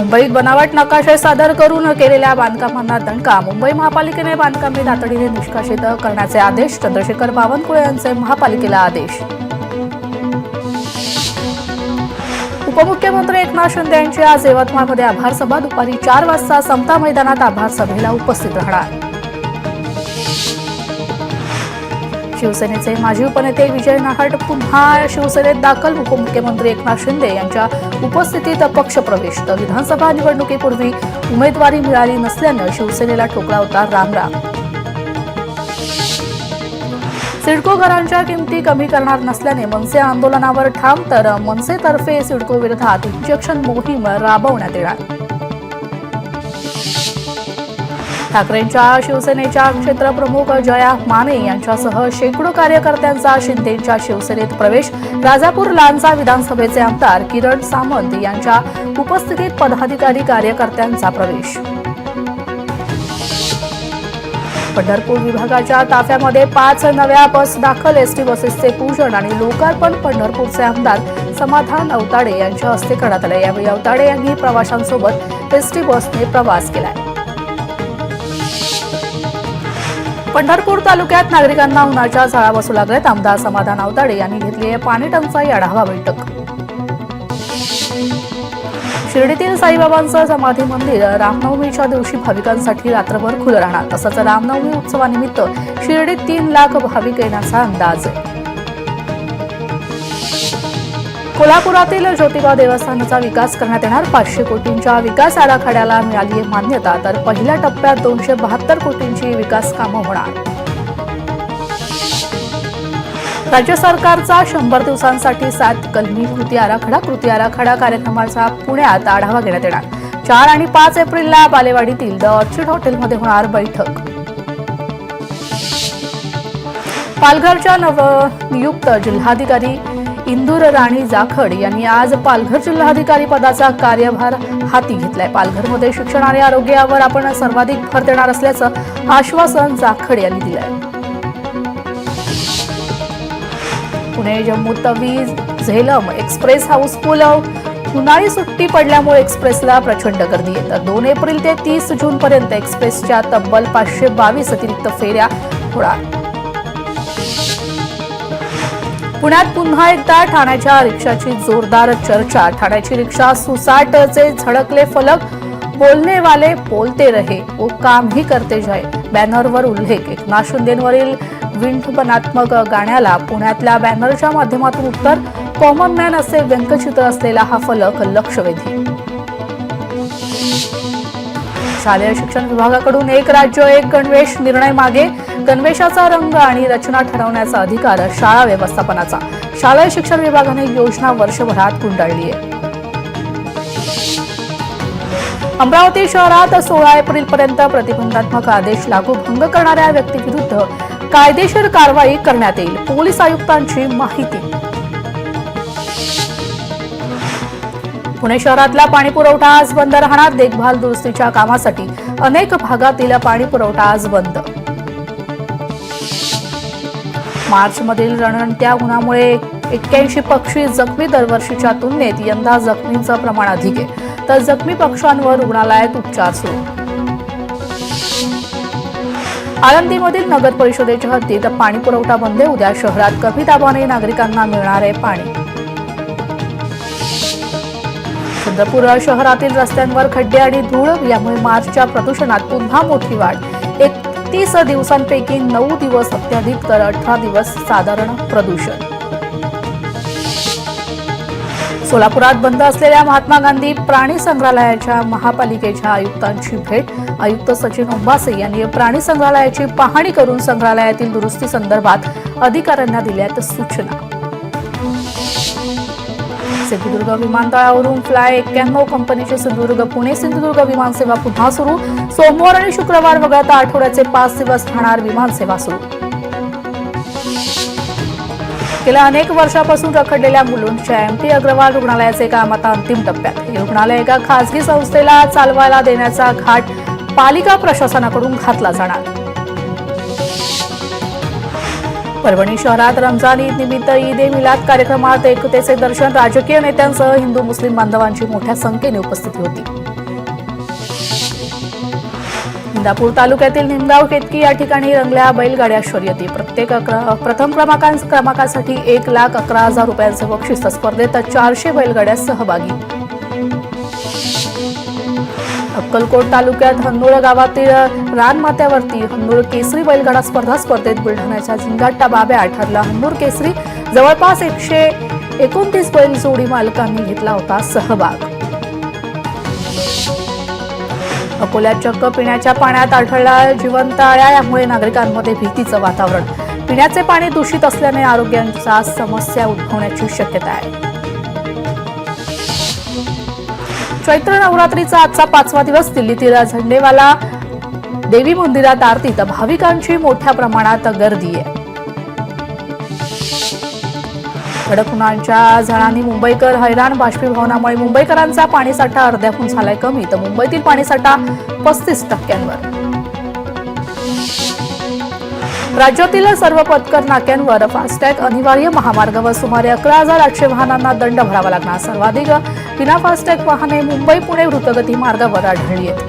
मुंबईत बनावट नकाशे सादर करून केलेल्या बांधकामांना दणका. मुंबई महापालिकेने बांधकामे तातडीने निष्कासित करण्याचे आदेश. चंद्रशेखर बावनकुळे यांचे महापालिकेला आदेश. उपमुख्यमंत्री एकनाथ शिंदे यांची आज यवतमाळमध्ये आभार सभा. दुपारी 4 वाजता समता मैदानात आभार सभेला उपस्थित राहणार. शिवसेनेचे माजी उपनेते विजय नाहट पुन्हा शिवसेनेत दाखल. उपमुख्यमंत्री एकनाथ शिंदे यांच्या उपस्थितीत पक्षप्रवेश. तर विधानसभा निवडणुकीपूर्वी उमेदवारी मिळाली नसल्यानं शिवसेनेला ठोकला होता रामराम. सिडको घरांच्या किमती कमी करणार नसल्याने मनसे आंदोलनावर ठाम. तर मनसेतर्फे सिडको विरोधात इंजेक्शन मोहीम राबवण्यात येणार. ठाकरेंच्या शिवसेनेच्या क्षेत्रप्रमुख जया माने यांच्यासह शेकडो कार्यकर्त्यांचा शिंदेच्या शिवसेनेत प्रवेश. राजापूर लांजा विधानसभेचे आमदार किरण सामंत यांच्या उपस्थितीत पदाधिकारी कार्यकर्त्यांचा प्रवेश. पंढरपूर विभागाच्या ताफ्यामध्ये 5 नव्या बस दाखल. एसटी बसेसचे पूजन आणि लोकार्पण पंढरपूरचे आमदार समाधान अवताडे यांच्या हस्ते करण्यात आले. यावेळी अवताडे यांनी प्रवाशांसोबत एसटी बसने प्रवास केला. पंढरपूर तालुक्यात नागरिकांना उन्हाच्या झळा बसू लागल्यात. आमदार समाधान अवताडे यांनी घेतली पाणी टंचाई आढावा बैठक. शिर्डीतील साईबाबांचं समाधी मंदिर रामनवमीच्या दिवशी भाविकांसाठी रात्रभर खुलं राहणार. तसंच रामनवमी उत्सवानिमित्त शिर्डीत 3 लाख भाविक येण्याचा अंदाज आहे. कोल्हापुरातील ज्योतिबा देवस्थानाचा विकास करण्यात येणार. 500 कोटींच्या विकास आराखड्याला मिळाली मान्यता. तर पहिल्या टप्प्यात 272 कोटींची विकास कामं होणार. राज्य सरकारचा 100 दिवसांसाठी 7 कलमी कृती आराखडा कार्यक्रमाचा पुण्यात आढावा घेण्यात येणार. 4 आणि 5 एप्रिलला बालेवाडीतील द ऑर्चिड हॉटेलमध्ये होणार बैठक. पालघरच्या नवनियुक्त जिल्हाधिकारी इंदूर राणी जाखड यांनी आज पालघर जिल्हाधिकारी पदाचा कार्यभार हाती घेतलाय. पालघरमध्ये शिक्षण आणि आरोग्य यावर आपण सर्वाधिक भर देणार असल्याचं आश्वासन जाखड यांनी दिलंय. Pune Jammu Tawi Jhelum express housefull. उन्हाळी सुट्टी पडल्यामुळे एक्सप्रेसला प्रचंड गर्दी आहे. तर 2 एप्रिल ते 30 जून पर्यंत एक्सप्रेसच्या तब्बल 522 अतिरिक्त फेऱ्या होणार. पुण्यात पुन्हा एकदा ठाण्याच्या रिक्षाची जोरदार चर्चा. ठाण्याची रिक्षा सुसाटचे झळकले फलक. बोलने वाले बोलते रहे वो काम ही करते जाए बॅनरवर उल्लेख. एकनाथ शिंदेवरील विंठपणात्मक गाण्याला पुण्यातल्या बॅनरच्या माध्यमातून उत्तर. कॉमन मॅन असे व्यंगचित्र असलेला हा फलक लक्षवेधी. शालेय शिक्षण विभागाकडून 1 राज्य 1 गणवेश निर्णय मागे. गणवेशाचा रंग आणि रचना ठरवण्याचा अधिकार शाळा व्यवस्थापनाचा. शालेय शिक्षण विभागाने योजना वर्षभरात गुंडाळली आहे. अमरावती शहरात 16 एप्रिलपर्यंत प्रतिबंधात्मक आदेश लागू. भंग करणाऱ्या व्यक्तीविरुद्ध कायदेशीर कारवाई करण्यात येईल. पोलीस आयुक्तांची माहिती. पुणे शहरातला पाणी पुरवठा आज बंद राहणार. देखभाल दुरुस्तीच्या कामासाठी अनेक भागातील पाणी पुरवठा आज बंद. मार्चमधील रणरणत्या उन्हामुळे 81 पक्षी जखमी. दरवर्षीच्या तुलनेत यंदा जखमींचं प्रमाण अधिक आहे. तर जखमी पक्ष्यांवर रुग्णालयात उपचार सुरू. आळंदीमधील नगर परिषदेच्या हद्दीत पाणी पुरवठा बंद. उद्या शहरात कमी दाबाने नागरिकांना मिळणार आहे पाणी. चंद्रपूर शहरातील रस्त्यांवर खड्डे आणि धूळ. यामुळे मार्चच्या प्रदूषणात पुन्हा मोठी वाढ. 31 दिवसांपैकी 9 दिवस अत्याधिक तर 18 दिवस साधारण प्रदूषण. सोलापुरात बंद असलेल्या महात्मा गांधी प्राणी संग्रहालयाच्या महापालिकेच्या आयुक्तांची भेट. आयुक्त सचिन ओंबासे यांनी प्राणी संग्रहालयाची पाहणी करून संग्रहालयातील दुरुस्ती संदर्भात अधिकाऱ्यांना दिल्यात सूचना. सिंधुदुर्ग विमानतळावरून फ्लाय 91 कंपनीची सिंधुदुर्ग पुणे सिंधुदुर्ग विमानसेवा पुन्हा सुरू. सोमवार आणि शुक्रवार वगळता आठवड्याचे 5 दिवस राहणार विमानसेवा सुरू. गेल्या अनेक वर्षापासून रखडलेल्या मुलुंडच्या MT अग्रवाल रुग्णालयाचे काम आता अंतिम टप्प्यात. हे रुग्णालय एका खासगी संस्थेला चालवायला देण्याचा घाट पालिका प्रशासनाकडून घातला जाणार. परभणी शहरात रमजान ईद निमित्त ईद ए मिलाद कार्यक्रमात एकतेचे दर्शन. राजकीय नेत्यांसह हिंदू मुस्लिम बांधवांची मोठ्या संख्येने उपस्थिती होती. इंदापूर तालुक्यातील निमगाव केतकी या ठिकाणी रंगल्या बैलगाड्या शर्यती. प्रथम क्रमांकासाठी 1,11,000 रुपयांचे बक्षीस. स्पर्धेत 400 बैलगाड्या सहभागी. अक्कलकोट तालुक्यात हन्नूळ गावातील रानमाथ्यावरती हन्नूर केसरी बैलगाडा स्पर्धेत बुलढाण्याच्या झिंगाट्टा बाब्या ठरला हन्नूर केसरी. जवळपास 129 बैल जोडी मालकांनी घेतला होता सहभाग. अकोल्यात चक्क पिण्याच्या पाण्यात आढळला जिवंत अळ्या. यामुळे नागरिकांमध्ये भीतीचं वातावरण. पिण्याचे पाणी दूषित असल्याने आरोग्याच्या समस्या उद्भवण्याची शक्यता आहे. चैत्र नवरात्रीचा आजचा 5वा दिवस. दिल्लीतील झंडेवाला देवी मंदिरात आरतीत भाविकांची मोठ्या प्रमाणात गर्दी आहे. कडक उन्हाच्या झळांनी मुंबईकर हैराण. बाष्पीभवनामुळे मुंबईकरांचा पाणीसाठा अर्ध्याहून झालाय कमी, तर मुंबईतील पाणीसाठा 35%. राज्यातील सर्व पथकर नाक्यांवर फास्टॅग अनिवार्य. महामार्गावर सुमारे 11,800 वाहनांना दंड भरावा लागणार. सर्वाधिक विना फास्टॅग वाहने मुंबई पुणे द्रुतगती मार्गावर आढळली आहेत.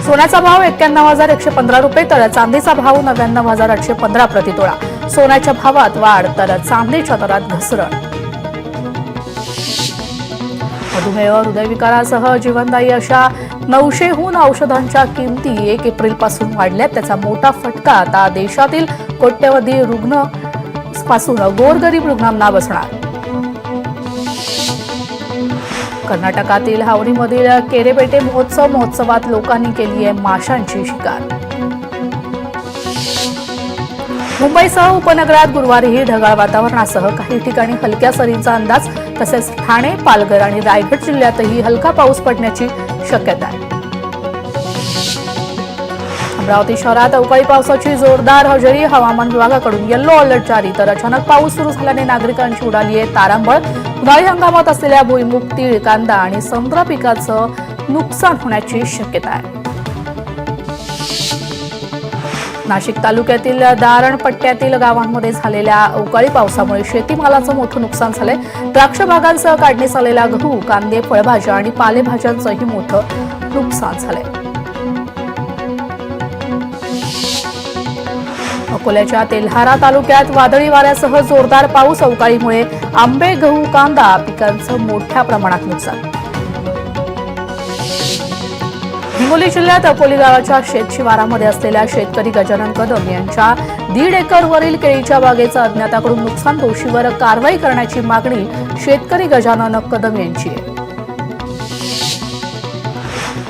सोन्याचा भाव 91,115 रुपये, तर चांदीचा भाव 99,815 प्रतितोळा. सोन्याच्या भावात वाढ, तर चांदीच्या दरात घसरण. मधुमेह, हृदयविकारासह जीवनदायी अशा 900हून औषधांच्या किमती 1 एप्रिलपासून वाढल्यात. त्याचा मोठा फटका आता देशातील कोट्यवधी रुग्णांपासून गोरगरीब रुग्णांना बसणार. कर्नाटकातील हावडीमधील केरेपेटे महोत्सवात लोकांनी केली आहे माशांची शिकार. मुंबईसह उपनगरात गुरुवारीही ढगाळ वातावरणासह काही ठिकाणी हलक्या सरींचा अंदाज. तसेच ठाणे, पालघर आणि रायगड जिल्ह्यातही हलका पाऊस पडण्याची शक्यता आहे. अमरावती शहरात अवकाळी पावसाची जोरदार हजेरी. हवामान विभागाकडून येलो अलर्ट जारी. तर अचानक पाऊस सुरू झाल्याने नागरिकांची उडाली आहे तारांबळ. उन्हाळी हंगामात असलेल्या भुईमूग, तीळ, कांदा आणि संत्रा पिकाचं नुकसान होण्याची शक्यता आहे. नाशिक तालुक्यातील दारण पट्ट्यातील गावांमध्ये झालेल्या अवकाळी पावसामुळे शेतीमालाचं मोठं नुकसान झालंय. द्राक्ष बागांसह काढणीस आलेला गहू, कांदे, फळभाज्या आणि पालेभाज्यांचंही मोठं नुकसान झालंय. अकोल्याच्या तेल्हारा तालुक्यात वादळी वाऱ्यासह जोरदार पाऊस. अवकाळीमुळे आंबे, गहू, कांदा पिकांचं मोठ्या प्रमाणात नुकसान. हिंगोली जिल्ह्यात अकोली गावाच्या शेत शिवारामध्ये असलेल्या शेतकरी गजानन कदम यांच्या 1.5 एकरवरील केळीच्या बागेचं अज्ञाताकडून नुकसान. दोषीवर कारवाई करण्याची मागणी शेतकरी गजानन कदम यांची आहे.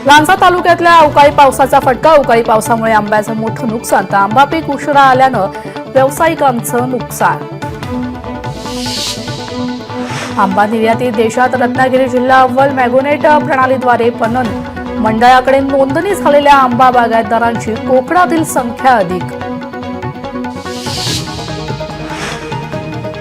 लांजा तालुक्यातल्या अवकाळी पावसाचा फटका. अवकाळी पावसामुळे आंब्याचं मोठं नुकसान, तर आंबा पीक उशिरा आल्यानं व्यावसायिकांचं नुकसान. आंबा निर्यातीत देशात रत्नागिरी जिल्हा अव्वल. मॅगोनेट प्रणालीद्वारे पणन मंडळाकडे नोंदणी झालेल्या आंबा बागायतदारांची कोकणातील संख्या अधिक.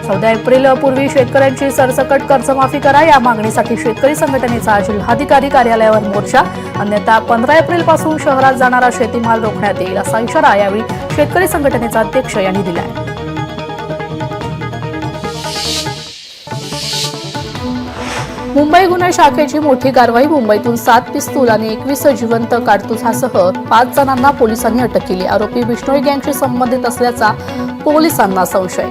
14 एप्रिल पूर्वी शेतकऱ्यांची सरसकट कर्जमाफी करा. या मागणीसाठी शेतकरी संघटनेचा जिल्हाधिकारी कार्यालयावर मोर्चा. अन्यथा 15 एप्रिलपासून शहरात जाणारा शेतीमाल रोखण्यात येईल, असा इशारा यावेळी शेतकरी संघटनेचा अध्यक्ष यांनी दिलाय. मुंबई गुन्हे शाखेची मोठी कारवाई. मुंबईतून 7 पिस्तूल आणि 21 जिवंत काडतुसासह 5 जणांना पोलिसांनी अटक केली. आरोपी बिश्नोई गँगशी संबंधित असल्याचा पोलिसांना संशय.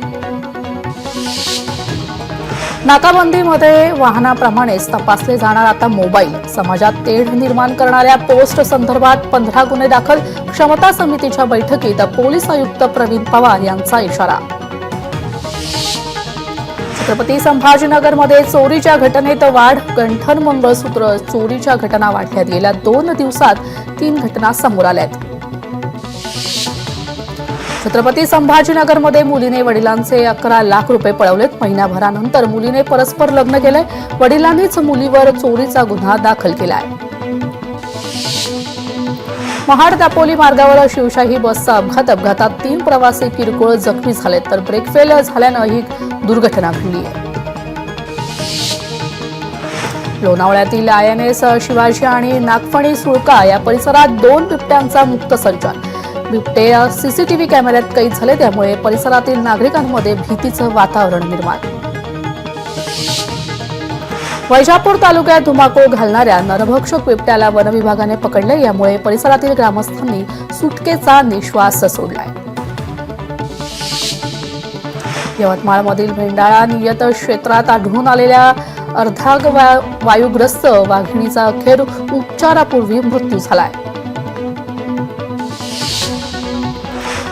नाकाबंदीमध्ये वाहनाप्रमाणेच तपासले जाणार आता मोबाईल. समाजात तेढ निर्माण करणाऱ्या पोस्ट संदर्भात 15 गुन्हे दाखल. क्षमता समितीच्या बैठकीत पोलीस आयुक्त प्रवीण पवार यांचा इशारा. छत्रपती संभाजीनगरमध्ये चोरीच्या घटनेत वाढ. गंठन मंगळसूत्र चोरीच्या घटना वाढल्यात. गेल्या 2 दिवसात 3 घटना समोर आल्यात. छत्रपती संभाजीनगरमध्ये मुलीने वडिलांचे 11 लाख रुपये पळवलेत. महिन्याभरानंतर मुलीने परस्पर लग्न केलंय. वडिलांनीच मुलीवर चोरीचा गुन्हा दाखल केलाय. महाड दापोली मार्गावर शिवशाही बसचा अपघातात 3 प्रवासी किरकोळ जखमी झालेत, तर ब्रेक फेल झाल्यानं ही दुर्घटना घडली आहे. लोणावळ्यातील INS शिवाजी आणि नागफणी सुळका या परिसरात 2 बिबट्यांचा मुक्त संचार. बिबटे CCTV कॅमेऱ्यात कैद झाले, त्यामुळे परिसरातील नागरिकांमध्ये भीतीचं वातावरण निर्माण. वैजापूर तालुक्यात धुमाकूळ घालणाऱ्या नरभक्षक बिबट्याला वन विभागाने पकडले. यामुळे परिसरातील ग्रामस्थांनी सुटकेचा निश्वास सोडलाय. यवतमाळमधील भेंडाळा नियत क्षेत्रात आढळून आलेल्या अर्धांग वायुग्रस्त वाघिणीचा अखेर उपचारापूर्वी मृत्यू झालाय.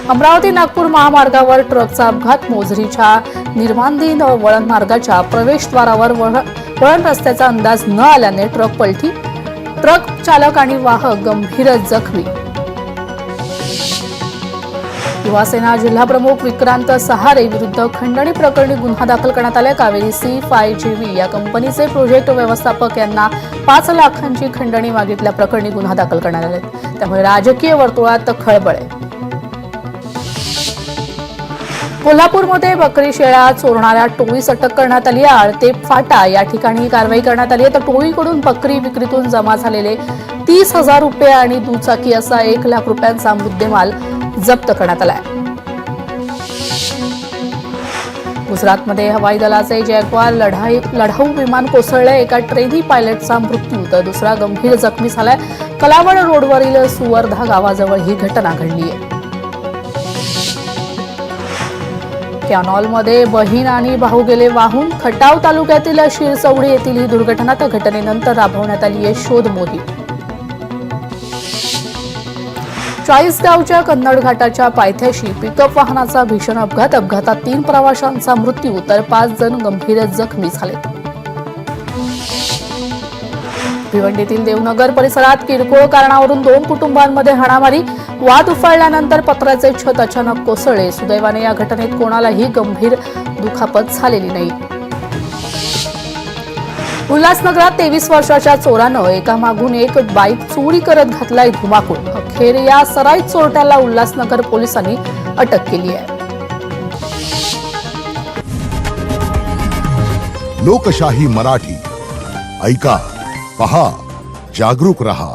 अमरावती नागपूर महामार्गावर ट्रकचा अपघात. मोझरीच्या निर्माणधीन वळण मार्गाच्या प्रवेशद्वारावर वळण रस्त्याचा अंदाज न आल्याने ट्रक पलटी. ट्रक चालक आणि वाहक गंभीर जखमी. युवासेना जिल्हाप्रमुख विक्रांत सहारे विरुद्ध खंडणी प्रकरणी गुन्हा दाखल करण्यात आला. कावेरी C5GV या कंपनीचे प्रोजेक्ट व्यवस्थापक यांना 5 लाखांची खंडणी मागितल्याप्रकरणी गुन्हा दाखल करण्यात आले. त्यामुळे राजकीय वर्तुळात खळबळ आहे. कोल्हापूरमध्ये बकरी शेळ्या चोरणाऱ्या टोळीस अटक करण्यात आली. आळते फाटा या ठिकाणी कारवाई करण्यात आली आहे. तर टोळीकडून बकरी विक्रीतून जमा झालेले 30,000 रुपये आणि दुचाकी असा 1 लाख रुपयांचा मुद्देमाल जप्त करण्यात आलाय. गुजरातमध्ये हवाई दलाचे जॅग्वार लढाऊ विमान कोसळले. एका ट्रेनी पायलटचा मृत्यू तर दुसरा गंभीर जखमी झालाय. कलावड रोडवरील सुवर्धा गावाजवळ ही घटना घडली आहे. कॅनॉलमध्ये बहीण आणि भाऊ गेले वाहून. खटाव तालुक्यातील शिरसवडी येथील ही दुर्घटना. त्या घटनेनंतर राबवण्यात आली आहे शोध मोहीम. चाळीसगावच्या कन्नड घाटाच्या पायथ्याशी पिकअप वाहनाचा भीषण अपघात. अपघातात 3 प्रवाशांचा मृत्यू तर 5 जण गंभीर जखमी झाले. भिवंडीतील देवनगर परिसरात किरकोळ कारणावरून 2 कुटुंबांमध्ये हाणामारी. वाद उफाळल्यानंतर पत्र्याचे छत अचानक कोसळले. सुदैवाने या घटनेत कोणालाही गंभीर दुखापत झालेली नाही. उल्हासनगरात 23 वर्षाच्या चोरानं एकामागून एक बाईक चोरी करत घातलाय धुमाकूळ. अखेर या सराईत चोरट्याला उल्हासनगर पोलिसांनी अटक केली आहे. लोकशाही मराठी ऐका, पहा, जागरूक रहा.